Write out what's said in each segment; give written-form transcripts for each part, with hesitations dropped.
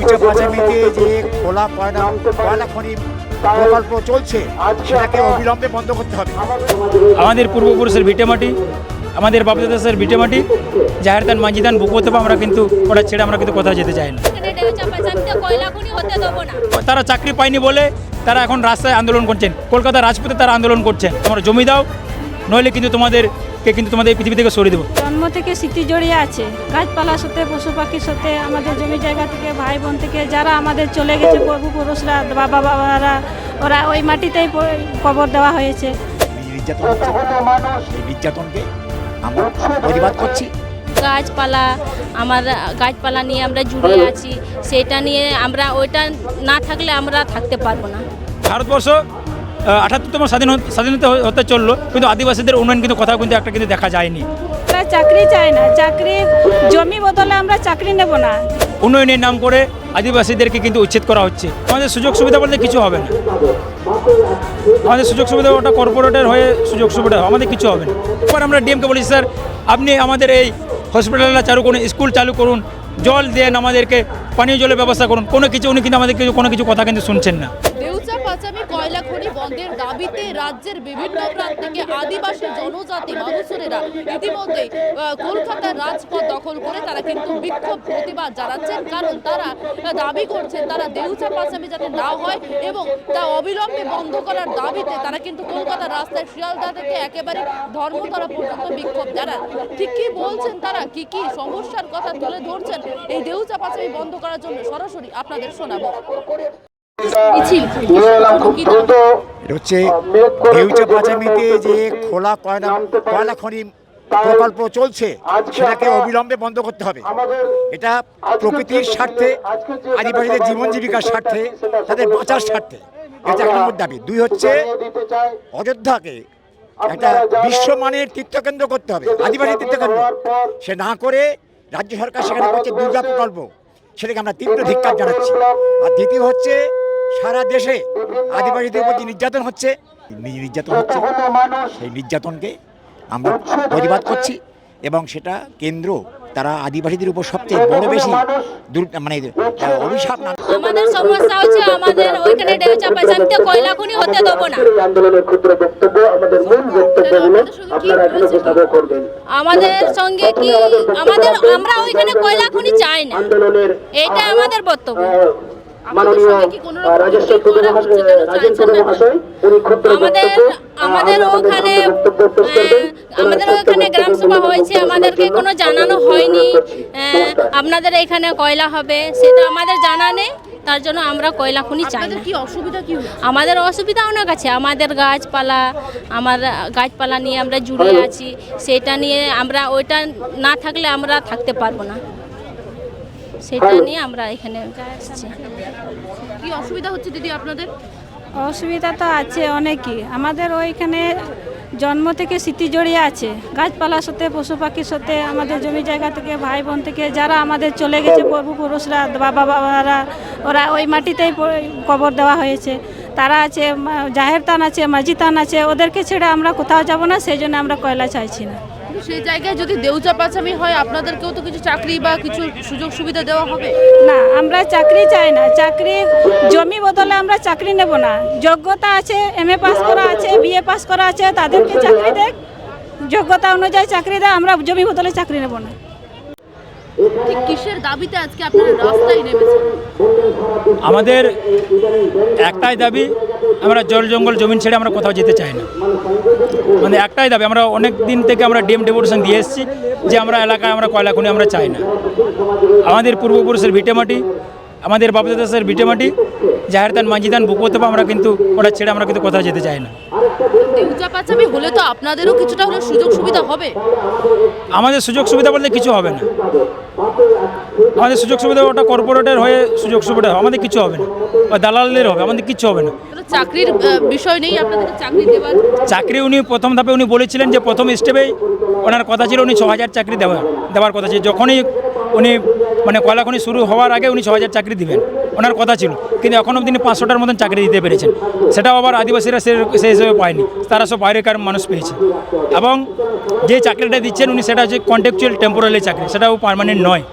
দেউচা পাঁচামিতে যে খোলা কয়লা খনি প্রকল্প চলছে সেটাকে অবিলম্বে বন্ধ করতে হবে। আমাদের পূর্বপুরুষের ভিটেমাটি, আমাদের বাপদাদাসের ভিটেমাটি, জাহের দান মাঝিদান বুকোতে আমরা কিন্তু ওটা ছেড়ে আমরা কিন্তু কোথাও যেতে চাই না। তারা চাকরি পায়নি বলে তারা এখন রাস্তায় আন্দোলন করছেন, কলকাতা রাজপথে তারা আন্দোলন করছেন, তোমরা জমি দাও নইলে কিন্তু তোমাদের পৃথিবী থেকে সরিয়ে দেবো। জন্ম থেকে স্মৃতি জড়িয়ে আছে, গাছপালার সাথে পশু পাখির সাথে, আমাদের জমি জায়গা থেকে, ভাই বোন থেকে যারা আমাদের চলে গেছে পূর্বপুরুষরা, বাবারা, ওরা ওই মাটিতেই কবর দেওয়া হয়েছে। নির্যাতন হচ্ছে, এই নির্যাতনকে আমরা প্রতিবাদ করছি। গাছপালা নিয়ে আমরা জুড়ে আছি, সেটা নিয়ে আমরা ওইটা না থাকলে আমরা থাকতে পারবো না। ভারতবর্ষ ৭৮তম স্বাধীনতা হতে চললো, কিন্তু আদিবাসীদের উন্নয়ন কিন্তু কোথাও কিন্তু একটা কিন্তু দেখা যায়নি। আমরা চাকরি চাই না, চাকরি জমি বদলে আমরা চাকরি নেব না। উন্নয়নের নাম করে আদিবাসীদেরকে কিন্তু উচ্ছেদ করা হচ্ছে। আমাদের সুযোগ সুবিধা বলতে কিছু হবে না, আমাদের সুযোগ সুবিধা ওটা কর্পোরেটের হয়ে সুযোগ সুবিধা, আমাদের কিছু হবে না। এবার আমরা ডিএমকে বলি, স্যার আপনি আমাদের এই হসপিটালটা চালু করুন, স্কুল চালু করুন, জল দেন, আমাদেরকে পানীয় জলের ব্যবস্থা করুন, কোনো কিছু উনি কিন্তু আমাদের কোনো কিছু কথা কিন্তু শুনছেন না। দেউচা পাঁচামি কয়লা খনি বন্ধের দাবিতে রাজ্যের বিভিন্ন প্রান্ত থেকে আদিবাসী জনজাতি মানুষেরা ইতিমধ্যে কলকাতার রাজপথ দখল করে তারা কিন্তু বিক্ষোভ প্রতিবাদ জানাচ্ছেন, কারণ তারা দাবি করছেন তারা দেউচা পাঁচামি যাতে না হয় এবং তা অবিলম্বে বন্ধ করার দাবিতে তারা কিন্তু কলকাতার রাস্তায় শিয়ালদা থেকে একেবারে ধর্মতলা পর্যন্ত বিক্ষোভ জানান। ঠিক কি বলছেন তারা, কি কি সমস্যার কথা তুলে ধরছেন এই দেউচা পাঁচামি বন্ধ করার জন্য, সরাসরি আপনাদের শোনাবো। এটা হচ্ছে দেউচা পাঁচামিতে যে খোলা কয়লা খনি প্রকল্প চলছে সেটাকে অবিলম্বে বন্ধ করতে হবে। এটা প্রকৃতির স্বার্থে, আদিবাসীদের জীবন জীবিকার স্বার্থে, তাদের বাঁচার স্বার্থে, এটা ১ নম্বর দাবি। ২ হচ্ছে অযোধ্যাকে একটা বিশ্বমানের তীর্থকেন্দ্র করতে হবে, আদিবাসী তীর্থকেন্দ্র। সে না করে রাজ্য সরকার সেখানে করছে দুর্গা প্রকল্প, সেটাকে আমরা তীব্র ধিক্কার জানাচ্ছি। আর দ্বিতীয় হচ্ছে সারা দেশে আদিবাসীদের উপর যে নির্যাতন হচ্ছে, সেই নির্যাতনকে আমরা প্রতিবাদ করছি এবং সেটা কেন্দ্র তারা আদিবাসীদের উপর সবচেয়ে বড় বেশি অভিশাপ না। আমাদের সমস্যা হচ্ছে আমাদের ওইখানে দেউচা পাঁচামিতে কয়লা খনি হতে দেবো না। আমাদের সঙ্গে কি আমরা ওইখানে কয়লা খনি চাই না, এটা আমাদের বক্তব্য। আমাদের ওখানে গ্রাম সভা হয়েছে, আমাদেরকে কোনো জানানো হয়নি আপনাদের এখানে কয়লা হবে, সেটা আমাদের জানা নেই। তার জন্য আমরা কয়লা খনি চাই না। কি অসুবিধা কি? আমাদের অসুবিধা অনেক আছে, আমাদের গাছপালা নিয়ে আমরা জুড়ে আছি, সেটা নিয়ে আমরা ওইটা না থাকলে আমরা থাকতে পারবো না, সেটা নিয়ে আমরা এখানে আসছি। কি অসুবিধা হচ্ছে দিদি আপনাদের? অসুবিধা তো আছে অনেকই। আমাদের ওইখানে জন্ম থেকে স্মৃতি জড়িয়ে আছে, গাছপালার সাথে, পশু পাখির সাথে, আমাদের জমি জায়গা থেকে, ভাই বোন থেকে যারা আমাদের চলে গেছে পূর্বপুরুষরা, বাবারা, ওরা ওই মাটিতেই কবর দেওয়া হয়েছে। তারা আছে, জাহের থান আছে, মাঝি থান আছে, ওদেরকে ছেড়ে আমরা কোথাও যাব না, সেই জন্য আমরা কয়লা চাইছি না। সেই জায়গায় যদি দেউচা পাঁচামি হয় আপনাদেরকেও তো কিছু চাকরি বা কিছু সুযোগ সুবিধা দেওয়া হবে না। আমরা চাকরি চাই না, চাকরি জমি বদলে আমরা চাকরি নেব না। যোগ্যতা আছে, MA পাস করা আছে, BA পাস করা আছে, তাদেরকে চাকরি দেয়, যোগ্যতা অনুযায়ী চাকরি দেয়, আমরা জমি বদলে চাকরি নেব না। ঠিক কিসের দাবিতে আজকে আপনারা রাস্তায় নেমেছেন? আমাদের একটাই দাবি, আমরা জল জঙ্গল জমিন ছেড়ে আমরা কোথাও যেতে চাই না। মানে একটাই দাবি, আমরা অনেক দিন থেকে আমরা ডিএম ডেপুটেশন দিয়ে এসেছি যে আমরা এলাকায় আমরা কয়লা খনি আমরা চাই না। আমাদের পূর্বপুরুষের ভিটেমাটি, আমাদের বাপদাদাসের ভিটেমাটি, জাহের দান মাঝিদান বুকোতে আমরা কিন্তু ওটা ছেড়ে আমরা কিন্তু কোথাও যেতে চাই না। দেউচা পাঁচামি হলে তো আপনাদেরও কিছুটা হলে সুযোগ সুবিধা হবে। আমাদের সুযোগ সুবিধা বলতে কিছু হবে না, আমাদের সুযোগ সুবিধা ওটা কর্পোরেটের হয়ে সুযোগ সুবিধা, আমাদের কিছু হবে না, বা দালালদের হবে, আমাদের কিছু হবে না। চাকরির বিষয় নেই আপনাদের চাকরি দেওয়ার? চাকরি উনি প্রথম ধাপে উনি বলেছিলেন যে প্রথম স্টেপেই ওনার কথা ছিল উনি ৬,০০০ চাকরি দেওয়ার কথা ছিল। যখনই উনি কয়লা খনি শুরু হওয়ার আগে উনি ৬,০০০ চাকরি দিবেন ওনার কথা ছিল, কিন্তু এখন অবধি ৫০০টার মতন চাকরি দিতে পেরেছেন। সেটাও আবার আদিবাসীরা সেই হিসেবে পায়নি, তারা সব বাইরেকার মানুষ পেয়েছে। এবং যে চাকরিটা দিচ্ছেন উনি সেটা হচ্ছে কন্ট্রাকচুয়াল টেম্পোরারি চাকরি, সেটাও পার্মানেন্ট নয়।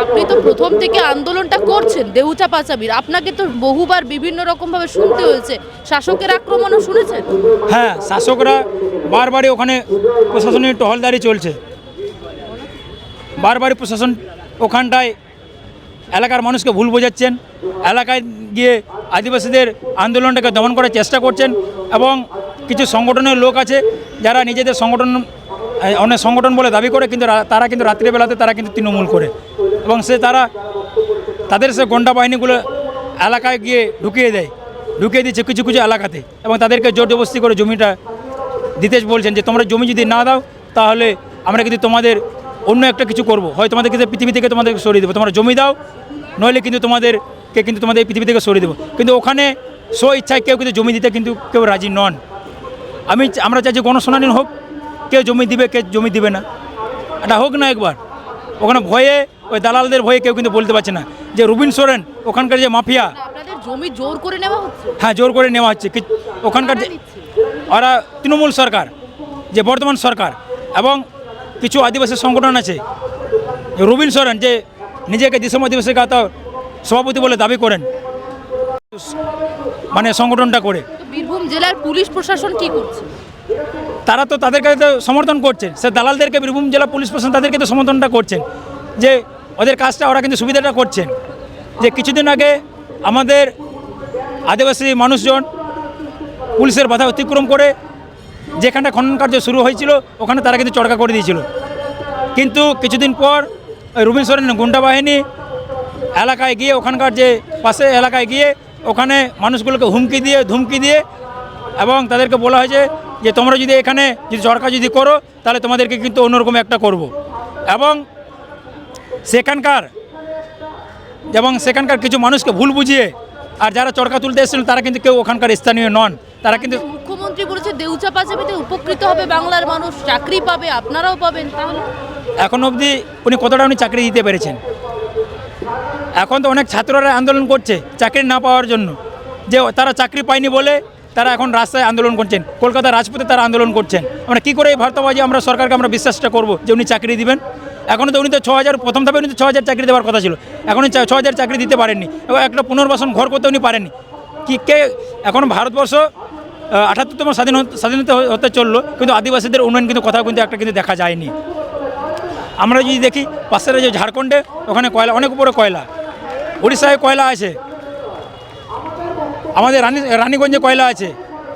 আপনি তো প্রথম থেকে আন্দোলনটা করছেন দেউচা পাচামির, আপনাকে তো বহুবার বিভিন্ন রকম ভাবে শুনতে হয়েছে, শাসকের আক্রমণও শুনেছেন। হ্যাঁ, শাসকরা বারবারই ওখানে প্রশাসনের টহলদারি চলছে, বারবারই প্রশাসন ওখানটায় এলাকার মানুষকে ভুল বোঝাচ্ছেন, এলাকায় গিয়ে আদিবাসীদের আন্দোলনটাকে দমন করার চেষ্টা করছেন। এবং কিছু সংগঠনের লোক আছে যারা নিজেদের অনেক সংগঠন বলে দাবি করে, কিন্তু তারা কিন্তু রাত্রিবেলাতে তারা কিন্তু তৃণমূল করে, এবং তাদের সে গন্ডা বাহিনীগুলো এলাকায় গিয়ে ঢুকিয়ে দিচ্ছে কিছু কিছু এলাকাতে, এবং তাদেরকে জোর জবরদস্তি করে জমিটা দিতে বলছেন যে তোমরা জমি যদি না দাও তাহলে আমরা কিন্তু তোমাদের অন্য একটা কিছু করব, হয় তোমাদেরকে পৃথিবী থেকে তোমাদেরকে সরিয়ে দেবো, তোমরা জমি দাও, নইলে কিন্তু তোমাদের পৃথিবী থেকে সরিয়ে দেবো। কিন্তু ওখানে স্ব ইচ্ছায় কেউ কিন্তু জমি দিতে কিন্তু কেউ রাজি নন। আমরা চাই যে গণশুনানি হোক, কেউ জমি দিবে কেউ জমি দিবে না, এটা হোক না একবার। ওখানে ভয়ে ওই দালালদের ভয়ে কেউ কিন্তু বলতে পারছে না যে রুবিন সোরেন ওখানকার যে মাফিয়া, আপনাদের জমি জোর করে নেওয়া হচ্ছে। হ্যাঁ, জোর করে নেওয়া হচ্ছে। ওখানকার যে ওরা তৃণমূল সরকার, যে বর্তমান সরকার, এবং কিছু আদিবাসী সংগঠন আছে, রুবিন সোরেন যে নিজেকে দিশম আদিবাসী গাতা সভাপতি বলে দাবি করেন, মানে সংগঠনটা করে। তো বীরভূম জেলার পুলিশ প্রশাসন কি করছে? তারা তো তাদেরকে তো সমর্থন করছেন, সে দালালদেরকে বীরভূম জেলা পুলিশ প্রশাসন তাদেরকে তো সমর্থনটা করছেন, যে ওদের কাজটা ওরা কিন্তু সুবিধাটা করছেন। যে কিছুদিন আগে আমাদের আদিবাসী মানুষজন পুলিশের বাধা অতিক্রম করে যেখানটা খনন কার্য শুরু হয়েছিল ওখানে তারা কিন্তু চড়কা করে দিয়েছিল, কিন্তু কিছুদিন পর রুবিন সোরেন গুন্ডা বাহিনী এলাকায় গিয়ে ওখানকার যে পাশে এলাকায় গিয়ে ওখানে মানুষগুলোকে ধুমকি দিয়ে এবং তাদেরকে বলা হয়েছে যে তোমরা যদি এখানে যদি চড়কা যদি করো তাহলে তোমাদেরকে কিন্তু অন্যরকম একটা করব। এবং সেখানকার কিছু মানুষকে ভুল বুঝিয়ে, আর যারা চড়কা তুলতে এসেছিলেন তারা কিন্তু কেউ ওখানকার স্থানীয় নন, তারা কিন্তু। মুখ্যমন্ত্রী বলেছে দেউচা পাচামিতে উপকৃত হবে বাংলার মানুষ, চাকরি পাবে, আপনারাও পাবেন, তাহলে এখন অবধি উনি চাকরি দিতে পেরেছেন? এখন তো অনেক ছাত্ররা আন্দোলন করছে চাকরি না পাওয়ার জন্য, যে তারা চাকরি পায়নি বলে তারা এখন রাস্তায় আন্দোলন করছেন, কলকাতার রাজপথে তারা আন্দোলন করছেন। আমরা কী করে এই ভারতবাজি আমরা সরকারকে আমরা বিশ্বাসটা করব যে উনি চাকরি দিবেন? এখনও তো উনি তো 6000 প্রথম ধাপে উনি তো 6000 চাকরি দেওয়ার কথা ছিল, এখন 6000 চাকরি দিতে পারেননি, এবং একটা পুনর্বাসন ঘর করতে উনি পারেননি। এখন ভারতবর্ষ 78তম স্বাধীনতা হতে চললো, কিন্তু আদিবাসীদের উন্নয়ন কিন্তু কোথাও কিন্তু একটা কিন্তু দেখা যায়নি। আমরা যদি দেখি পাশের যে ঝাড়খণ্ডে ওখানে কয়লা, অনেক উপরে কয়লা, উড়িষ্যায় কয়লা আছে, আমাদের রানীগঞ্জে কয়লা আছে,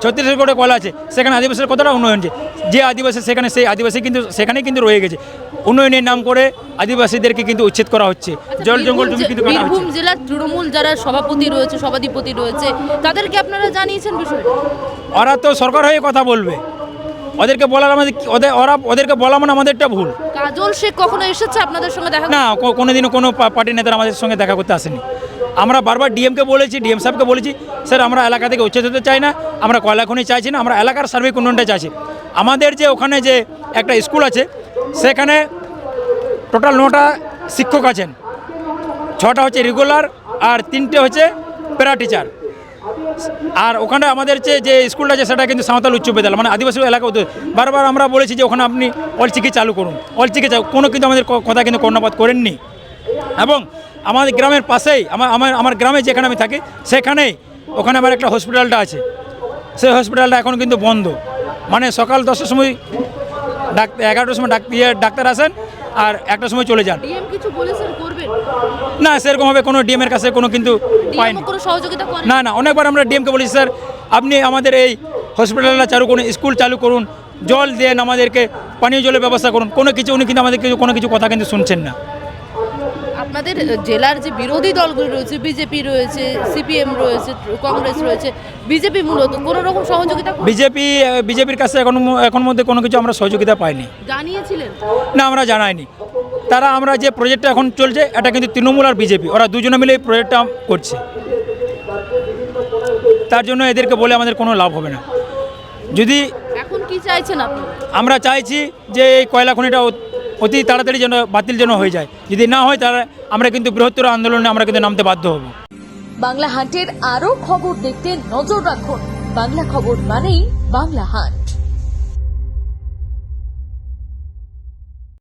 ছত্তিশগড়ে কয়লা আছে, সেখানে আদিবাসীর কতটা উন্নয়ন হচ্ছে। যে আদিবাসী সেখানে, সেই আদিবাসী কিন্তু সেখানেই কিন্তু রয়ে গেছে। উন্নয়নের নাম করে আদিবাসীদেরকে কিন্তু উচ্ছেদ করা হচ্ছে, জল জঙ্গল জমি কিন্তু কাটা হচ্ছে। বীরভূম জেলার তৃণমূল যারা সভাধিপতি রয়েছে তাদেরকে আপনারা জানিয়েছেন বিষয়টা? ওরা তো সরকার হয়ে কথা বলবে, ওদেরকে বলার ওদেরকে বলা মানে আমাদেরটা ভুল। কাজল শেখ কখনো এসেছে আপনাদের সঙ্গে দেখা? না, কোনোদিনও কোনো পার্টির নেতারা আমাদের সঙ্গে দেখা করতে আসেনি। আমরা বারবার ডিএমকে বলেছি, ডিএম সাহেবকে বলেছি, স্যার আমরা এলাকা থেকে উচ্ছেদ হতে চাই না, আমরা কয়লা খনি চাইছি না, আমরা এলাকার সার্বিক উন্নয়নটা চাইছি। আমাদের যে ওখানে যে একটা স্কুল আছে সেখানে টোটাল 9টা শিক্ষক আছেন, 6টা হচ্ছে রেগুলার আর 3টে হচ্ছে প্যারা টিচার। আর ওখানে আমাদের যে স্কুলটা আছে সেটা কিন্তু সাঁওতাল উচ্চ বিদ্যালয়, মানে আদিবাসী এলাকা। বারবার আমরা বলেছি যে ওখানে আপনি অলচিকি চালু করুন, কোনো কিন্তু আমাদের কথা কিন্তু কর্ণপাত করেননি। এবং আমাদের গ্রামের পাশেই আমার গ্রামে যেখানে আমি থাকি সেখানেই ওখানে আমার একটা হসপিটালটা আছে, সেই হসপিটালটা এখন কিন্তু বন্ধ। মানে সকাল 10টার সময় 11টার সময় ডাক্তার আসেন আর 1টার সময় চলে যান। ডিএম কিছু বলেছেন করবেন? না, সেরকমভাবে কোনো ডিএমের কাছে কোনো কিন্তু পাইনি। কোনো সহযোগিতা করেন? না, অনেকবার আমরা ডিএমকে বলেছি, স্যার আপনি আমাদের এই হসপিটালটা চালু করুন, স্কুল চালু করুন, জল দেন, আমাদেরকে পানীয় জলের ব্যবস্থা করুন, কোনো কিছু উনি কিন্তু আমাদের কোনো কিছু কথা কিন্তু শুনছেন না। আপনাদের জেলার যে বিরোধী দলগুলো রয়েছে, বিজেপি রয়েছে, সিপিএম রয়েছে, কংগ্রেস রয়েছে, বিজেপি মূলত কোনো রকম সহযোগিতা? বিজেপির কাছে এখন মধ্যে কোনো কিছু আমরা সহযোগিতা পাইনি। জানিয়েছিলেন? না, আমরা জানাইনি। তারা আমরা যে প্রজেক্টটা এখন চলছে এটা কিন্তু তৃণমূল আর বিজেপি ওরা দুজনে মিলে এই প্রজেক্টটা করছে, তার জন্য এদেরকে বলে আমাদের কোনো লাভ হবে না। যদি এখন কি চাইছেন আপনি? আমরা চাইছি যে এই কয়লা খনিটা অতি তাড়াতাড়ি যেন বাতিল হয়ে যায়, যদি না হয় তাহলে আমরা কিন্তু বৃহত্তর আন্দোলনে আমরা কিন্তু নামতে বাধ্য হব। বাংলা হান্টের আরও খবর দেখতে নজর রাখুন। বাংলা খবর মানেই বাংলা হান্ট।